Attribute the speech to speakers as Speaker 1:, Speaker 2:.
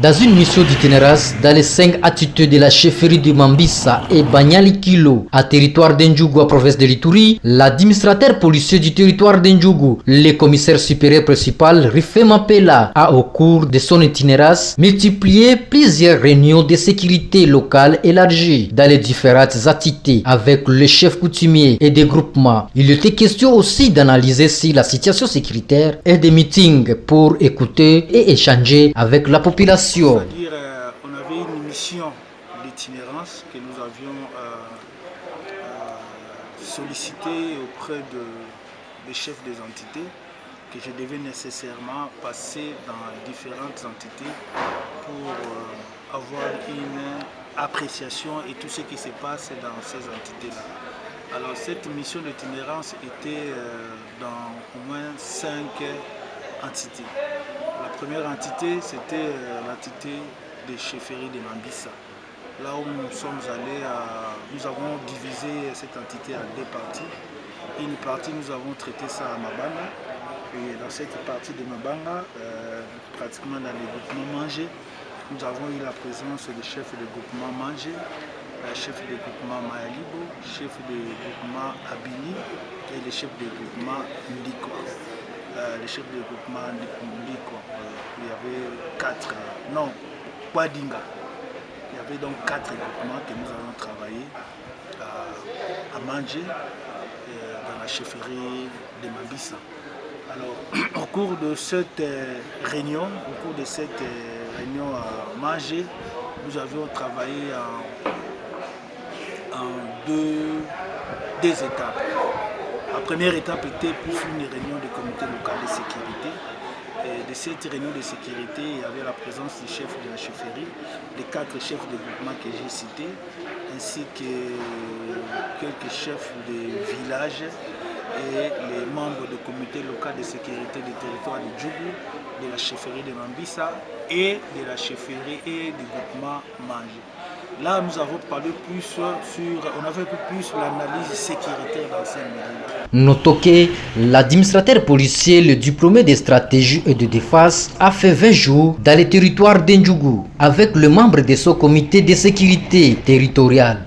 Speaker 1: Dans une mission d'itinérance dans les 5 attitudes de la chefferie de Mambissa et Banyalikilo, à territoire d'Endjougou à province de l'Ituri, l'administrateur policier du territoire d'Endjougou, le commissaire supérieur principal Rifé Mapela, a au cours de son itinérance multiplié plusieurs réunions de sécurité locale élargies dans les différentes entités avec le chef coutumier et des groupements. Il était question aussi d'analyser si la situation sécuritaire et des meetings pour écouter et échanger avec la population.
Speaker 2: C'est-à-dire, on avait une mission d'itinérance que nous avions sollicitée auprès des chefs des entités, que je devais nécessairement passer dans différentes entités pour avoir une appréciation et tout ce qui se passe dans ces entités-là. Alors cette mission d'itinérance était dans au moins 5 entités. La première entité, c'était l'entité des chefferies de Mambissa. Là où nous sommes allés, nous avons divisé cette entité en 2 parties. Une partie, nous avons traité ça à Mabanga. Et dans cette partie de Mabanga, pratiquement dans les groupements Mangé, nous avons eu la présence du chef de groupement Mangé, chef de groupement Mayalibo, chef de groupement Abini et le chef de groupement Ndiko. Les chefs de groupement Ndiko, il y avait 4, non, Wadinga. Il y avait donc 4 groupements que nous avons travaillé à manger dans la chefferie de Mambissa. Alors, au cours de cette réunion, à manger, nous avions travaillé en deux étapes. La première étape était plus une réunion du comité local de sécurité. Et de cette réunion de sécurité, il y avait la présence du chef de la chefferie, les 4 chefs de groupement que j'ai cités, ainsi que quelques chefs de village et les membres du comité local de sécurité du territoire de Djougou, de la chefferie de Mambissa et de la chefferie et du groupement Mange. Là, nous avons parlé on avait plus l'analyse sécuritaire dans ces milieux.
Speaker 1: Notons que l'administrateur policier, le diplômé de stratégie et de défense, a fait 20 jours dans le territoire d'Endjougou avec le membre de son comité de sécurité territoriale.